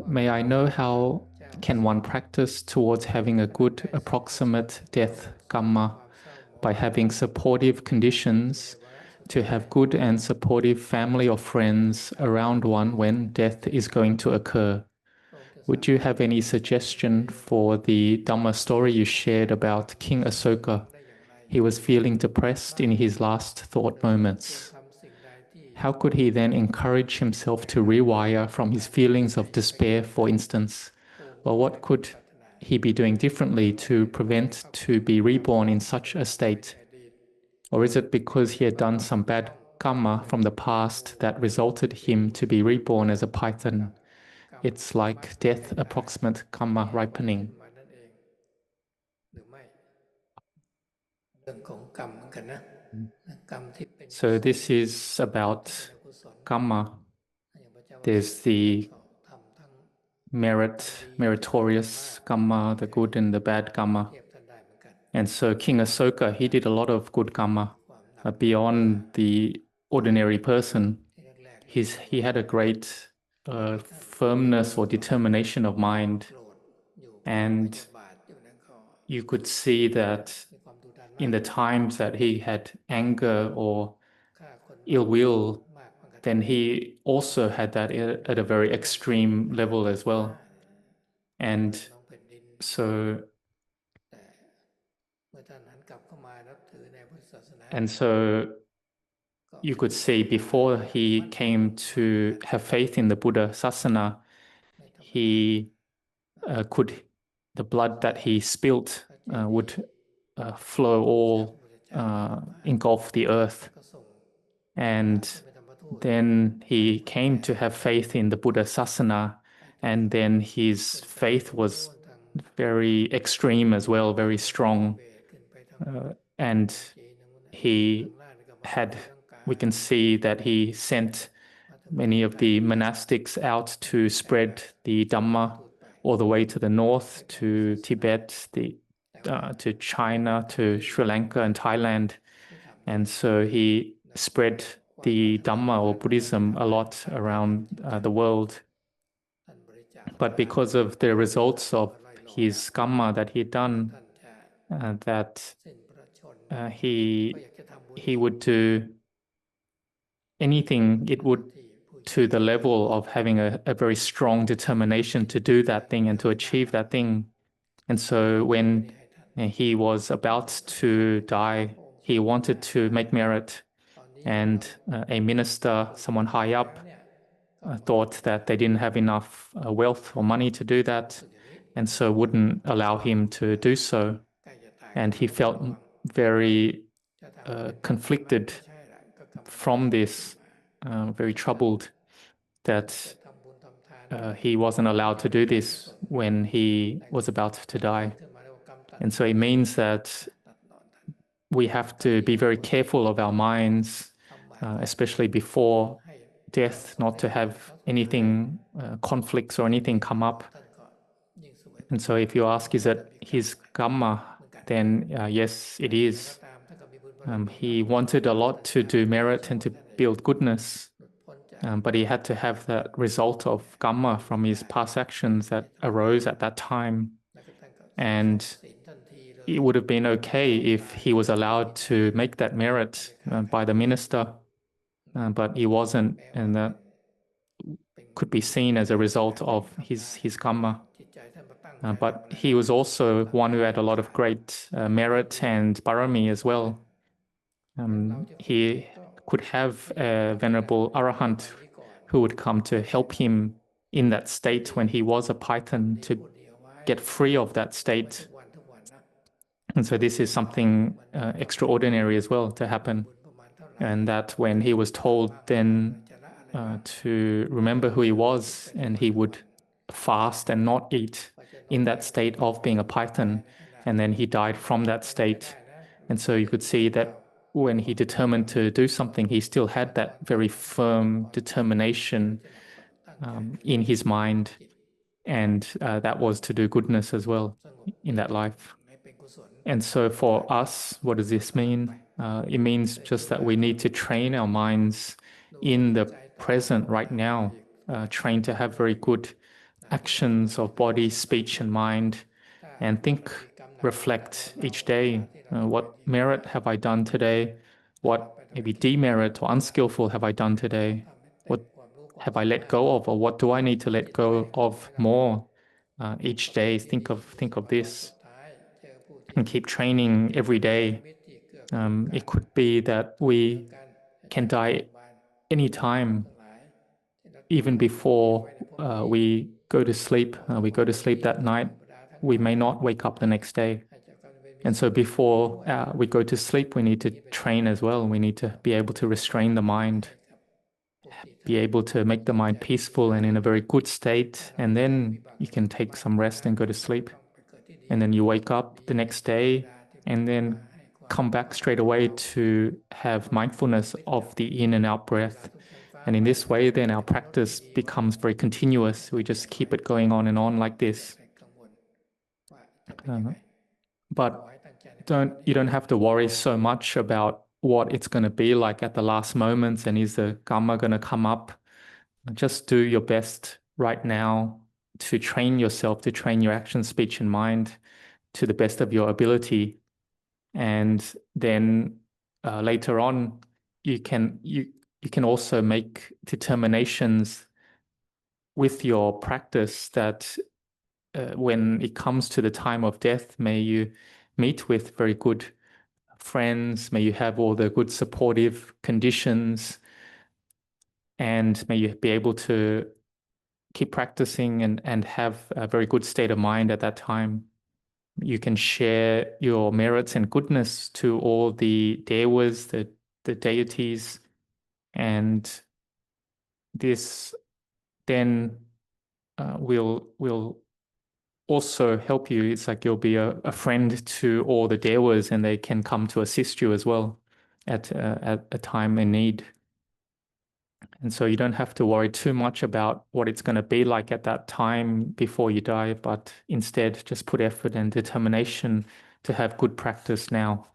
May I know how can one practice towards having a good approximate death karma by having supportive conditions to have good and supportive family or friends around one when death is going to occur? Would you have any suggestion for the Dhamma story you shared about King Ahsoka? He was feeling depressed in his last thought moments. How could he then encourage himself to rewire from his feelings of despair, for instance? Or what could he be doing differently to prevent to be reborn in such a state? Or is it because he had done some bad karma from the past that resulted him to be reborn as a python? It's like death approximate karma ripening. So this is about karma. There's the meritorious karma, the good and the bad karma. And so King Ahsoka, he did a lot of good karma beyond the ordinary person. He had a great firmness or determination of mind. And you could see that in the times that he had anger or ill will, then he also had that at a very extreme level as well. And so you could see before he came to have faith in the Buddha Sasana, he the blood that he spilt would flow all, engulf the earth. And then he came to have faith in the Buddha Sasana, and then his faith was very extreme as well, very strong. And we can see that he sent many of the monastics out to spread the Dhamma all the way to the north, to Tibet, to China, to Sri Lanka and Thailand. And so he spread the Dhamma or Buddhism a lot around the world. But because of the results of his karma that he had done, he would do anything, it would to the level of having a very strong determination to do that thing and to achieve that thing. And so when he was about to die, he wanted to make merit, and a minister, someone high up, thought that they didn't have enough wealth or money to do that, and so wouldn't allow him to do so. And he felt very conflicted from this, very troubled that he wasn't allowed to do this when he was about to die. And so it means that we have to be very careful of our minds, especially before death, not to have anything, conflicts or anything come up. And so if you ask, is it his karma? Then yes, it is. He wanted a lot to do merit and to build goodness, but he had to have that result of karma from his past actions that arose at that time. And it would have been okay if he was allowed to make that merit by the minister, but he wasn't, and that could be seen as a result of his karma. But he was also one who had a lot of great merit and parami as well. He could have a venerable arahant who would come to help him in that state when he was a python, to get free of that state. And so this is something extraordinary as well to happen. And that when he was told then to remember who he was, and he would fast and not eat in that state of being a python, and then he died from that state. And so you could see that when he determined to do something, he still had that very firm determination in his mind, and that was to do goodness as well in that life. And so for us, what does this mean? It means just that we need to train our minds in the present right now, train to have very good actions of body, speech, and mind, and think, reflect each day. What merit have I done today? What maybe demerit or unskillful have I done today? What have I let go of, or what do I need to let go of more each day? Think of this and keep training every day. It could be that we can die anytime, even before we go to sleep. We go to sleep that night. We may not wake up the next day. And so before we go to sleep, we need to train as well. We need to be able to restrain the mind, be able to make the mind peaceful and in a very good state. And then you can take some rest and go to sleep. And then you wake up the next day and then come back straight away to have mindfulness of the in and out breath. And in this way, then our practice becomes very continuous. We just keep it going on and on like this. But you don't have to worry so much about what it's going to be like at the last moments and is the karma going to come up. Just do your best right now to train yourself, to train your action, speech, and mind to the best of your ability. And then later on, you can also make determinations with your practice that when it comes to the time of death, may you meet with very good friends, may you have all the good supportive conditions, and may you be able to keep practicing and have a very good state of mind at that time. You can share your merits and goodness to all the devas, the deities, and this then will also help you. It's like you'll be a friend to all the devas, and they can come to assist you as well at a time in need. And so you don't have to worry too much about what it's going to be like at that time before you die, but instead just put effort and determination to have good practice now.